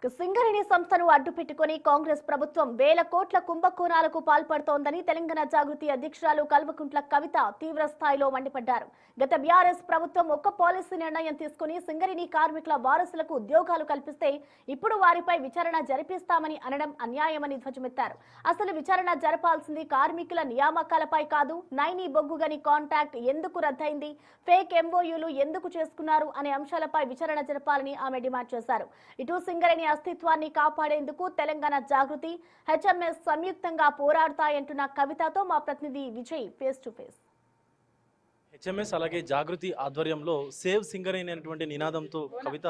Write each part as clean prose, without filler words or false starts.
సింగరేణి సంస్థను అడ్డుపెట్టుకుని కాంగ్రెస్ ప్రభుత్వం వేల కోట్ల కుంభకోణాలకు పాల్పడుతోందని తెలంగాణ జాగృతి అధ్యక్షురాలు కల్వకుంట్ల కవిత తీవ్ర స్థాయిలో మండిపడ్డారు. గత బీఆర్ఎస్ ప్రభుత్వం ఒక్క పాలసీ నిర్ణయం తీసుకుని సింగరేణి కార్మికుల వారసులకు ఉద్యోగాలు కల్పిస్తే ఇప్పుడు వారిపై విచారణ జరిపిస్తామని అనడం అన్యాయమని ధ్వజమెత్తారు. అసలు విచారణ జరపాల్సింది కార్మికుల నియామకాలపై కాదు, నైని బొగ్గుగని కాంట్రాక్ట్ ఎందుకు రద్దయింది, ఫేక్ ఎంఓయూలు ఎందుకు చేసుకున్నారు అనే అంశాలపై విచారణ జరపాలని ఆమె డిమాండ్ చేశారు. ఇటు సింగరేణి అస్తిత్వాన్ని కాపాడేందుకు తెలంగాణ జాగృతి, హెచ్ఎంఎస్ సంయుక్తంగా పోరాడతాయంటున్న కవితతో మా ప్రతినిధి Vijay face to face. HMS అలాగే జాగృతి ఆధ్వర్యంలో సేవ్ సింగరేణి అనేటువంటి నినాదంతో కవిత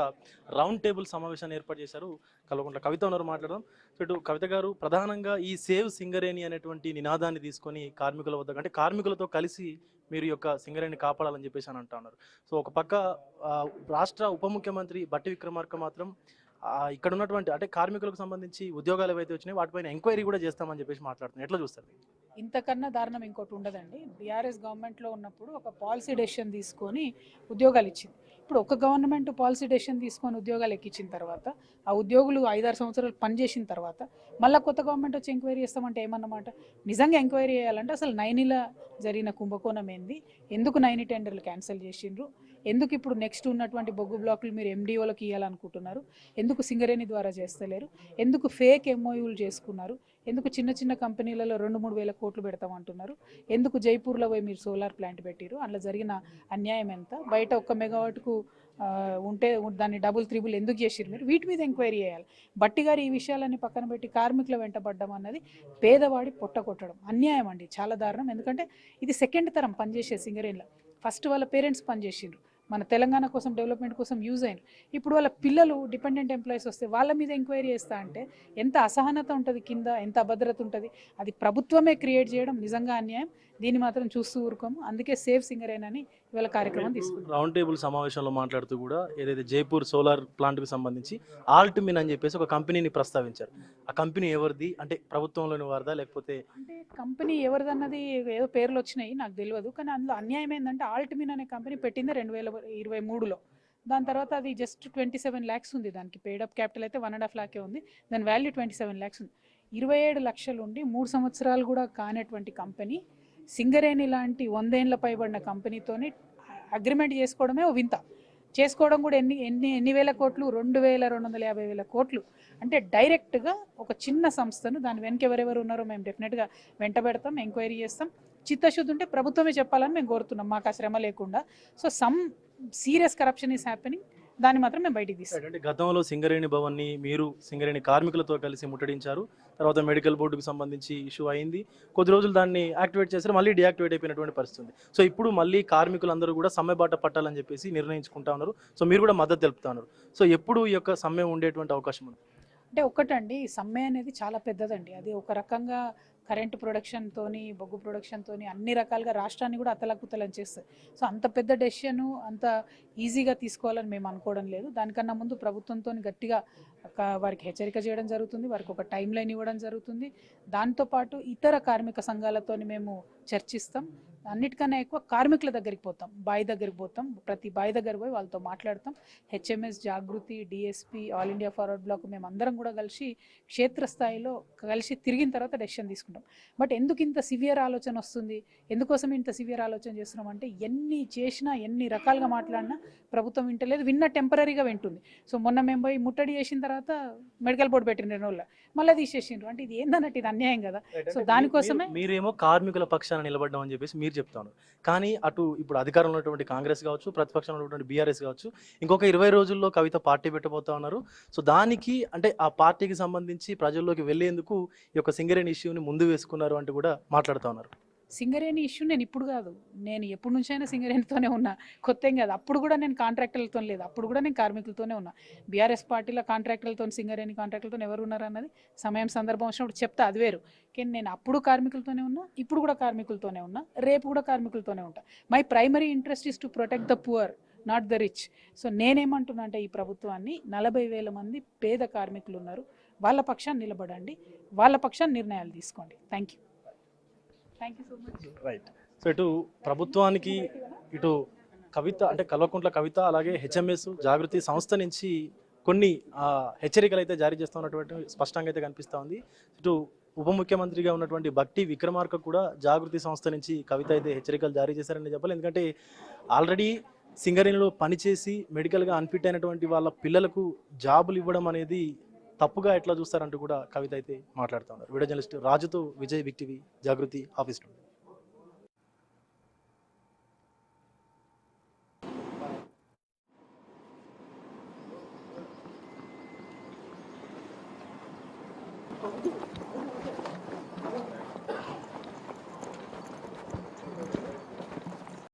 రౌండ్ టేబుల్ సమావేశాన్ని ఏర్పాటు చేశారు. కల్వకుంట్ల కవిత ఉన్నారు మాట్లాడడం. సో ఇటు కవిత గారు, ప్రధానంగా ఈ సేవ్ సింగరేణి అనేటువంటి నినాదాన్ని తీసుకొని కార్మికుల వద్ద అంటే కార్మికులతో కలిసి మీరు యొక్క సింగరేణిని కాపాడాలని చెప్పేసి అని అంటున్నారు. సో ఒక పక్క రాష్ట్ర ఉప ముఖ్యమంత్రి బట్టి విక్రమార్క మాత్రం ఇక్కడ ఉన్నటువంటి అంటే కార్మికులకు సంబంధించి ఉద్యోగాలు ఏవైతే వచ్చినాయి వాటిపైన ఎంక్వైరీ కూడా చేస్తామని చెప్పేసి మాట్లాడుతున్నారు. ఎట్లా చూస్తారు? ఇంతకన్నా దారుణం ఇంకోటి ఉండదండి. బీఆర్ఎస్ గవర్నమెంట్లో ఉన్నప్పుడు ఒక పాలసీ డెసిషన్ తీసుకొని ఉద్యోగాలు ఇచ్చింది. ఇప్పుడు ఒక గవర్నమెంట్ పాలసీ డెసిషన్ తీసుకొని ఉద్యోగాలు ఎక్కించిన తర్వాత ఆ ఉద్యోగులు 5-6 సంవత్సరాలు పనిచేసిన తర్వాత మళ్ళీ కొత్త గవర్నమెంట్ వచ్చి ఎంక్వైరీ చేస్తామంటే ఏమన్నమాట? నిజంగా ఎంక్వైరీ చేయాలంటే అసలు నైనిలా జరిగిన కుంభకోణం ఏంది, ఎందుకు నైని టెండర్లు క్యాన్సిల్ చేసిండ్రు, ఎందుకు ఇప్పుడు నెక్స్ట్ ఉన్నటువంటి బొగ్గు బ్లాకులు మీరు ఎండిఓలకు ఇవ్వాలనుకుంటున్నారు, ఎందుకు సింగరేణి ద్వారా చేస్తలేరు, ఎందుకు ఫేక్ ఎంఓయూలు చేసుకున్నారు, ఎందుకు చిన్న చిన్న కంపెనీలలో 2-3 వేల కోట్లు పెడతామంటున్నారు, ఎందుకు జైపూర్లో పోయి మీరు సోలార్ ప్లాంట్ పెట్టారు, అందులో జరిగిన అన్యాయం ఎంత, బయట 1 మెగావాట్కు ఉంటే దాన్ని డబుల్ త్రిబుల్ ఎందుకు చేసిరు మీరు, వీటి మీద ఎంక్వైరీ చేయాలి. బట్టి గారు ఈ విషయాలన్నీ పక్కన పెట్టి కార్మికుల వెంటబడ్డం అన్నది పేదవాడి పొట్ట కొట్టడం, అన్యాయం అండి, చాలా దారుణం. ఎందుకంటే ఇది సెకండ్ తరం పనిచేసే సింగరేణిలో. ఫస్ట్ వాళ్ళ పేరెంట్స్ పనిచేసిండ్రు, మన తెలంగాణ కోసం డెవలప్మెంట్ కోసం యూజ్ అయినారు. ఇప్పుడు వాళ్ళ పిల్లలు డిపెండెంట్ ఎంప్లాయీస్ వస్తే వాళ్ళ మీద ఎంక్వైరీ చేస్తా అంటే ఎంత అసహనత ఉంటుంది, కింద ఎంత అభద్రత ఉంటుంది. అది ప్రభుత్వమే క్రియేట్ చేయడం నిజంగా అన్యాయం. దీన్ని మాత్రం చూస్తూ ఊరుకోము. అందుకే సేవ్ సింగరేణి అని ఇవాళ కార్యక్రమం తీసుకున్నాం. రౌండ్ టేబుల్ సమావేశంలో మాట్లాడుతూ కూడా ఏదైతే జైపూర్ సోలార్ ప్లాంట్కి సంబంధించి ఆల్ట్మిన్ అని చెప్పేసి ఒక కంపెనీని ప్రస్తావించారు. ఆ కంపెనీ ఎవరిది, అంటే ప్రభుత్వంలోని వారిదా లేకపోతే? అంటే కంపెనీ ఎవరిదన్నది ఏదో పేర్లు వచ్చినాయి, నాకు తెలియదు. కానీ అందులో అన్యాయం ఏంటంటే ఆల్ట్మిన్ అనే కంపెనీ పెట్టింది 2023లో. దాని తర్వాత అది జస్ట్ 27 lakhs ఉంది. దానికి పేడప్ క్యాపిటల్ అయితే 1.5 lakh ఉంది. దాని వాల్యూ 27 lakhs ఉంది. 27 లక్షలు ఉండి 3 సంవత్సరాలు కూడా కానటువంటి కంపెనీ సింగరేణి లాంటి 100 ఏళ్ల పైబడిన కంపెనీతోనే అగ్రిమెంట్ చేసుకోవడమే ఓ వింత. చేసుకోవడం కూడా ఎన్ని వేల కోట్లు, 2,250 కోట్లు. అంటే డైరెక్ట్గా ఒక చిన్న సంస్థను, దాని వెనక ఎవరెవరు ఉన్నారో మేము డెఫినెట్గా వెంటబెడతాం, ఎంక్వైరీ చేస్తాం. చిత్తశుద్ధి ఉంటే ప్రభుత్వమే చెప్పాలని మేము కోరుతున్నాం, మాకు ఆ శ్రమ లేకుండా. So some serious corruption is happening, దాన్ని మాత్రం మేము బయటికి తీస్తాం. అంటే గతంలో సింగరేణి భవన్ని మీరు సింగరేణి కార్మికులతో కలిసి ముట్టడించారు. తర్వాత మెడికల్ బోర్డుకు సంబంధించి ఇష్యూ అయింది. కొద్ది రోజులు దాన్ని యాక్టివేట్ చేశారు, మళ్ళీ డియాక్టివేట్ అయిపోయినటువంటి పరిస్థితి ఉంది. సో ఇప్పుడు మళ్ళీ కార్మికులందరూ కూడా సమ్మె బాట పట్టాలని చెప్పేసి నిర్ణయించుకుంటా ఉన్నారు. సో మీరు కూడా మద్దతు తెలుపుతా ఉన్నారు. సో ఎప్పుడు ఈ యొక్క సమ్మె ఉండేటువంటి అవకాశం ఉంది? అంటే ఒకటండి, సమ్మె అనేది చాలా పెద్దదండి. అది ఒక రకంగా కరెంటు ప్రొడక్షన్తోని, బొగ్గు ప్రొడక్షన్తోని అన్ని రకాలుగా రాష్ట్రాన్ని కూడా అతలకుతలం చేస్తుంది. సో అంత పెద్ద డెసిషను అంత ఈజీగా తీసుకోవాలని మేము అనుకోవడం లేదు. దానికన్నా ముందు ప్రభుత్వంతో గట్టిగా వారికి హెచ్చరిక చేయడం జరుగుతుంది, వారికి ఒక టైం లైన్ ఇవ్వడం జరుగుతుంది. దాంతోపాటు ఇతర కార్మిక సంఘాలతో మేము చర్చిస్తాం. అన్నిటికన్నా ఎక్కువ కార్మికుల దగ్గరికి పోతాం, బాయ్ దగ్గరికి పోతాం. ప్రతి బాయ్ దగ్గర పోయి వాళ్ళతో మాట్లాడతాం. హెచ్ఎంఎస్, జాగృతి, డిఎస్పీ, ఆల్ ఇండియా ఫార్వర్డ్ బ్లాక్ మేము అందరం కూడా కలిసి క్షేత్రస్థాయిలో కలిసి తిరిగిన తర్వాత డెసిషన్ తీసుకుంటాం. బట్ ఎందుకు ఇంత సివియర్ ఆలోచన వస్తుంది, ఎందుకోసం ఇంత సివియర్ ఆలోచన చేస్తున్నాం అంటే, ఎన్ని చేసినా ఎన్ని రకాలుగా మాట్లాడినా ప్రభుత్వం వింటలేదు. విన్న టెంపరీగా వింటుంది. సో మొన్న మేము పోయి ముట్టడి చేసిన తర్వాత మెడికల్ బోర్డు పెట్టిన 2 రోజులు మళ్ళీ తీసేసిండ్రు. అంటే ఇది ఏందన్నట్టు, ఇది అన్యాయం కదా. సో దానికోసమే మీరేమో కార్మికుల పక్షాన నిలబడ్డం అని చెప్పేసి మీరు చెప్తాను. కానీ అటు ఇప్పుడు అధికారంలో ఉన్నటువంటి కాంగ్రెస్ కావచ్చు, ప్రతిపక్షంలో ఉన్నటువంటి బీఆర్ఎస్ కావచ్చు, ఇంకొక 20 రోజుల్లో కవిత పార్టీ పెట్టబోతా ఉన్నారు. సో దానికి అంటే ఆ పార్టీకి సంబంధించి ప్రజల్లోకి వెళ్లేందుకు ఈ యొక్క సింగరేణి ఇష్యూని ముందు వేసుకున్నారు అంటూ కూడా మాట్లాడుతూ ఉన్నారు. సింగరేణి ఇష్యూ నేను ఇప్పుడు కాదు, నేను ఎప్పటి నుంచైనా సింగరేణితోనే ఉన్నా, కొత్త ఏం కాదు. అప్పుడు కూడా నేను కాంట్రాక్టర్లతో లేదు, అప్పుడు కూడా నేను కార్మికులతోనే ఉన్నా. బీఆర్ఎస్ పార్టీలో కాంట్రాక్టర్లతో, సింగరేణి కాంట్రాక్టర్లతో ఎవరు ఉన్నారన్నది సమయం సందర్భం వచ్చినప్పుడు చెప్తా, అది వేరు. కానీ నేను అప్పుడు కార్మికులతోనే ఉన్నా, ఇప్పుడు కూడా కార్మికులతోనే ఉన్నా, రేపు కూడా కార్మికులతోనే ఉంటా. My primary interest is to protect the poor, not the rich. So నేనేమంటున్నా అంటే, ఈ ప్రభుత్వాన్ని 40,000 మంది పేద కార్మికులు ఉన్నారు, వాళ్ళ పక్షాన్ని నిలబడండి, వాళ్ళ పక్షాన్ని నిర్ణయాలు తీసుకోండి. Thank you so much. Right. So ఇటు ప్రభుత్వానికి, ఇటు కవిత అంటే కల్వకుంట్ల కవిత, అలాగే హెచ్ఎంఎస్ జాగృతి సంస్థ నుంచి కొన్ని హెచ్చరికలు అయితే జారీ చేస్తున్నటువంటి స్పష్టంగా అయితే కనిపిస్తూ ఉంది. ఇటు ఉప ముఖ్యమంత్రిగా ఉన్నటువంటి భట్టి విక్రమార్క కూడా జాగృతి సంస్థ నుంచి కవిత అయితే హెచ్చరికలు జారీ చేశారని చెప్పాలి. ఎందుకంటే ఆల్రెడీ సింగరేణిలో పనిచేసి మెడికల్గా అన్ఫిట్ అయినటువంటి వాళ్ళ పిల్లలకు జాబులు ఇవ్వడం అనేది తప్పుగా ఎట్లా చూస్తారంటూ కూడా కవిత అయితే మాట్లాడుతూ ఉన్నారు. వీడియో జర్నలిస్ట్ రాజుతో విజయ్, బిగ్ టీవీ, జాగృతి ఆఫీస్ నుండి.